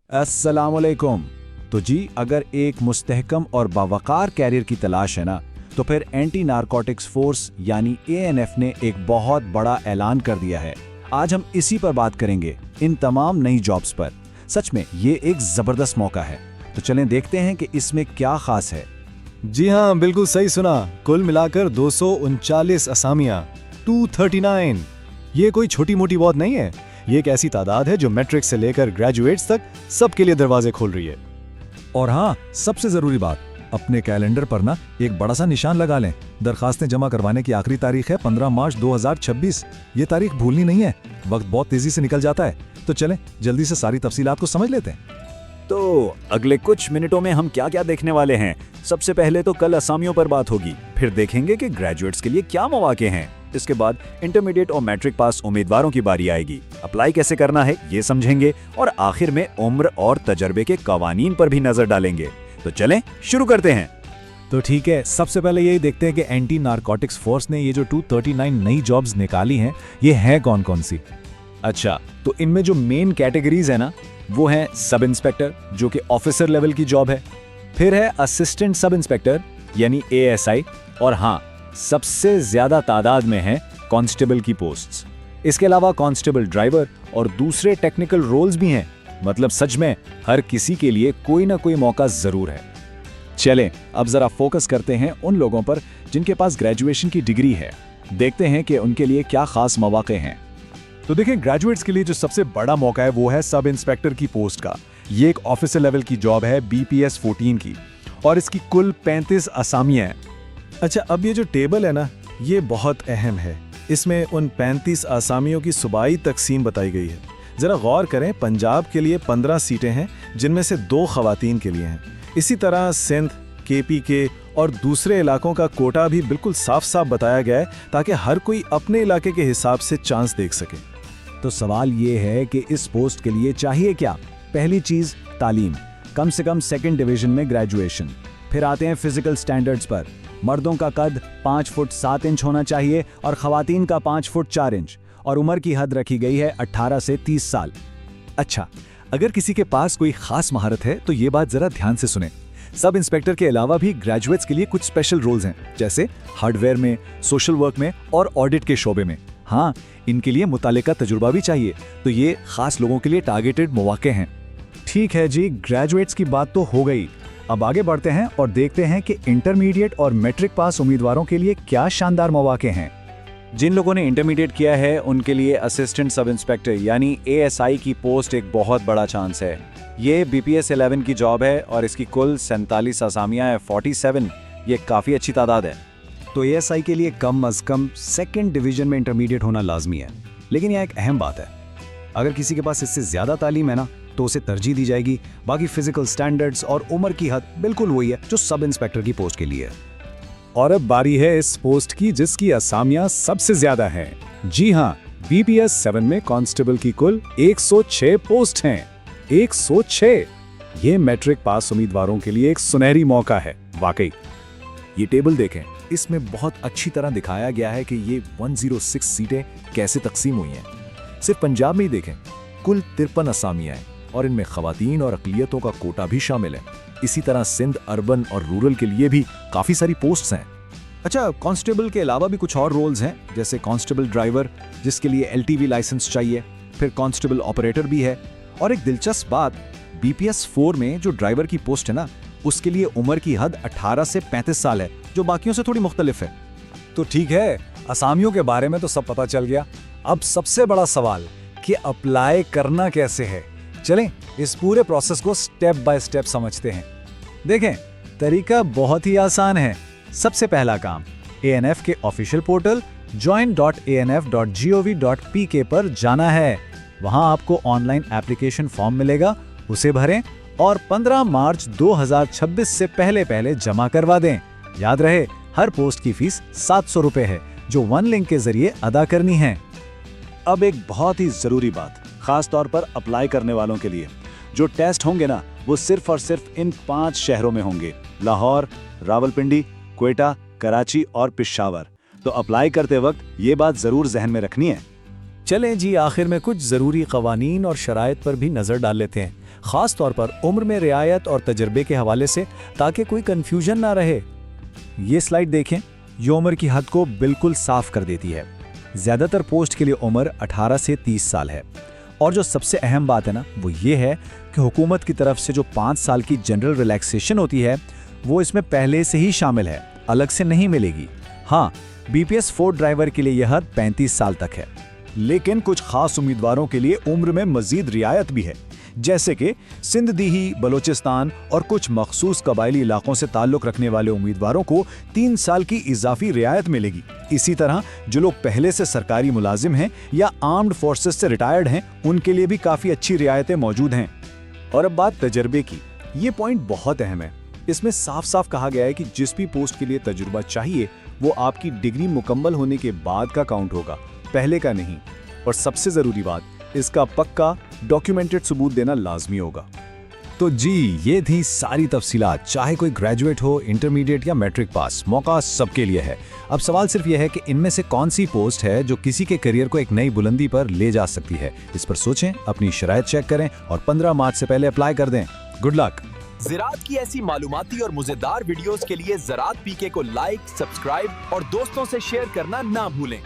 अस्सलामुअलैकुम। तो जी, अगर एक मुस्तहकम और बावकार कैरियर की तलाश है ना, तो फिर एंटी नारकोटिक्स फोर्स यानी एएनएफ ने एक बहुत बड़ा ऐलान कर दिया है। आज हम इसी पर बात करेंगे, इन तमाम नई जॉब्स पर। सच में ये एक जबरदस्त मौका है। तो चलें देखते हैं कि इसमें क्या खास है। जी हाँ, बिल्कुल सही सुना। कुल मिलाकर 239 असामियां, 239। ये कोई छोटी मोटी बात नहीं है। ये एक ऐसी तादाद है जो मैट्रिक से लेकर ग्रेजुएट्स तक सबके लिए दरवाजे खोल रही है। और हाँ, सबसे जरूरी बात, अपने कैलेंडर पर ना एक बड़ा सा निशान लगा लें। दरखास्तें जमा करवाने की आखिरी तारीख है 15 मार्च 2026। ये तारीख भूलनी नहीं है। वक्त बहुत तेजी से निकल जाता है। तो चलें जल्दी से सारी तफसीलात को समझ लेते हैं। तो अगले कुछ मिनटों में हम क्या क्या देखने वाले हैं। सबसे पहले तो कल असामियों पर बात होगी, फिर देखेंगे कि ग्रेजुएट्स के लिए क्या मौके हैं। इसके बाद इंटरमीडिएट और मैट्रिक पास उम्मीदवारों की बारी आएगी। अप्लाई कैसे करना है ये समझेंगे, और आखिर में उम्र और तजर्बे के कवानीन पर भी नजर डालेंगे। तो चलें शुरू करते हैं। तो ठीक है, सबसे पहले यही देखते हैं कि एंटी नारकोटिक्स फोर्स ने ये जो 239 नई जॉब्स निकाली हैं, ये हैं कौन कौन सी। अच्छा, तो इनमें जो मेन कैटेगरीज है ना, वो है सब इंस्पेक्टर, जो कि ऑफिसर लेवल की जॉब है। फिर है असिस्टेंट सब इंस्पेक्टर यानी एएसआई, और हाँ, सबसे ज्यादा तादाद में है कांस्टेबल की पोस्ट्स। इसके अलावा कांस्टेबल ड्राइवर और दूसरे टेक्निकल रोल्स भी हैं। मतलब सच में हर किसी के लिए कोई ना कोई मौका जरूर है। चलें अब जरा फोकस करते हैं उन लोगों पर जिनके पास ग्रेजुएशन की डिग्री है। देखते हैं कि उनके लिए क्या खास मौके हैं। तो देखें, ग्रेजुएट्स के लिए जो सबसे बड़ा मौका है वो है सब इंस्पेक्टर की पोस्ट का। ये एक ऑफिसर लेवल की जॉब है BPS 14 की, और इसकी कुल 35 असामियां हैं। अच्छा, अब ये जो टेबल है ना, ये बहुत अहम है। इसमें उन 35 असामियों की सूबाई तकसीम बताई गई है। जरा गौर करें, पंजाब के लिए 15 सीटें हैं, जिनमें से 2 खवातीन के लिए हैं। इसी तरह सिंध, KPK और दूसरे इलाकों का कोटा भी बिल्कुल साफ साफ बताया गया है, ताकि हर कोई अपने इलाके के हिसाब से चांस देख सके। तो सवाल ये है कि इस पोस्ट के लिए चाहिए क्या। पहली चीज तालीम, कम से कम 2nd डिवीजन में ग्रेजुएशन। फिर आते हैं फिजिकल स्टैंडर्ड्स पर। मर्दों का कद 5 फुट 7 इंच होना चाहिए और खवातीन का 5 फुट 4 इंच, और उम्र की हद रखी गई है 18 से 30 साल। अच्छा, अगर किसी के पास कोई खास महारत है तो ये बात जरा ध्यान से सुने। सब इंस्पेक्टर के अलावा भी ग्रेजुएट्स के लिए कुछ स्पेशल रोल्स हैं, जैसे हार्डवेयर में, सोशल वर्क में और ऑडिट के शोबे में। हाँ, इनके लिए मुतालिका तजुर्बा भी चाहिए। तो ये खास लोगों के लिए टारगेटेड मौके हैं। ठीक है जी, ग्रेजुएट्स की बात तो हो गई। अब आगे बढ़ते हैं और देखते हैं कि इंटरमीडिएट और मैट्रिक पास उम्मीदवारों के लिए क्या शानदार मौके हैं। जिन लोगों ने इंटरमीडिएट किया है उनके लिए असिस्टेंट सब इंस्पेक्टर यानी ASI की पोस्ट एक बहुत बड़ा चांस है। ये BPS 11 की जॉब है और इसकी कुल 47 असामियां हैं, 47। ये काफ़ी अच्छी तादाद है। तो ASI के लिए कम अज़ कम 2nd डिवीजन में इंटरमीडिएट होना लाजमी है। लेकिन यह एक अहम बात है, अगर किसी के पास इससे ज़्यादा तालीम है ना, तो उसे तरजीह दी जाएगी। बाकी फिजिकल स्टैंडर्ड्स और उम्र की हद बिल्कुल वही है जो सब इंस्पेक्टर की पोस्ट के लिए है। और अब बारी है इस पोस्ट की जिसकी असामियां सबसे ज्यादा हैं। जी हाँ, BPS 7 में कांस्टेबल की कुल 106 पोस्ट हैं। 106। ये मैट्रिक पास उम्मीदवारों के लिए एक सुनहरी मौका है। वाकई ये टेबल देखें, इसमें बहुत अच्छी तरह दिखाया गया है कि ये 106 सीटें कैसे तकसीम हुई हैं। सिर्फ पंजाब में ही देखें, कुल 53 असामियां हैं और इनमें खवातीन और अक़लियतों का कोटा भी शामिल है। इसी तरह सिंध अर्बन और रूरल के लिए भी काफी सारी पोस्ट्स हैं। अच्छा, कांस्टेबल के अलावा भी कुछ और रोल्स हैं, जैसे कांस्टेबल ड्राइवर जिसके लिए LTV लाइसेंस चाहिए, फिर कांस्टेबल ऑपरेटर भी है। और एक दिलचस्प बात, BPS 4 में जो ड्राइवर की पोस्ट है ना, उसके लिए उम्र की हद 18 से 35 साल है, जो बाकियों से थोड़ी मुख्तलिफ है। तो ठीक है, असामियों के बारे में तो सब पता चल गया। अब सबसे बड़ा सवाल कि अप्लाई करना कैसे है। चलें इस पूरे प्रोसेस को स्टेप बाय स्टेप समझते हैं। देखें, तरीका बहुत ही आसान है। सबसे पहला काम, ANF के ऑफिशियल पोर्टल join.anf.gov.pk पर जाना है। वहां आपको ऑनलाइन एप्लीकेशन फॉर्म मिलेगा, उसे भरें और 15 मार्च 2026 से पहले जमा करवा दें। याद रहे, हर पोस्ट की फीस 700 रुपए है, जो वन लिंक के जरिए अदा करनी है। अब एक बहुत ही जरूरी बात, खास तौर पर अप्लाई करने वालों के लिए, जो टेस्ट होंगे ना, वो सिर्फ और सिर्फ इन 5 शहरों में होंगे: लाहौर, रावलपिंडी, क्वेटा, कराची और पेशावर। तो अप्लाई करते वक्त ये बात जरूर जहन में रखनी है। चलें जी, आखिर में कुछ ज़रूरी क़वानीन और शराइत पर भी नज़र डाल लेते हैं। खास तौर पर उम्र में रियायत और तजर्बे के हवाले से, ताकि कोई कंफ्यूजन ना रहे। ये स्लाइड देखें, ये उम्र की हद को बिल्कुल साफ कर देती है। ज़्यादातर पोस्ट के लिए उम्र 18 से 30 साल है। और जो सबसे अहम बात है ना, वो ये है कि हुकूमत की तरफ से जो 5 साल की जनरल रिलैक्सेशन होती है, वो इसमें पहले से ही शामिल है, अलग से नहीं मिलेगी। हाँ, BPS 4 ड्राइवर के लिए यह हद 35 साल तक है। लेकिन कुछ खास उम्मीदवारों के लिए उम्र में मजीद रियायत भी है, जैसे कि सिंध दीही, बलोचिस्तान और कुछ मखसूस कबायली इलाकों से ताल्लुक रखने वाले उम्मीदवारों को 3 साल की इजाफी रियायत मिलेगी। इसी तरह जो लोग पहले से सरकारी मुलाजिम हैं या आर्म्ड फोर्सेस से रिटायर्ड हैं, उनके लिए भी काफ़ी अच्छी रियायतें मौजूद हैं। और अब बात तजर्बे की। ये पॉइंट बहुत अहम है। इसमें साफ साफ कहा गया है कि जिस भी पोस्ट के लिए तजुर्बा चाहिए, वो आपकी डिग्री मुकम्मल होने के बाद का काउंट होगा, पहले का नहीं। और सबसे ज़रूरी बात, इसका पक्का डॉक्यूमेंटेड सबूत देना लाजमी होगा। तो जी, ये थी सारी तफसीलात। चाहे कोई ग्रेजुएट हो, इंटरमीडिएट या मैट्रिक पास, मौका सबके लिए है। अब सवाल सिर्फ यह है कि इनमें से कौन सी पोस्ट है जो किसी के करियर को एक नई बुलंदी पर ले जा सकती है। इस पर सोचें, अपनी शराइत चेक करें और 15 मार्च से पहले अप्लाई कर दें। Good luck. ज़राअत की ऐसी मालूमाती और मजेदार वीडियोस के लिए ज़राअत PK को लाइक, सब्सक्राइब और दोस्तों से शेयर करना ना भूलें।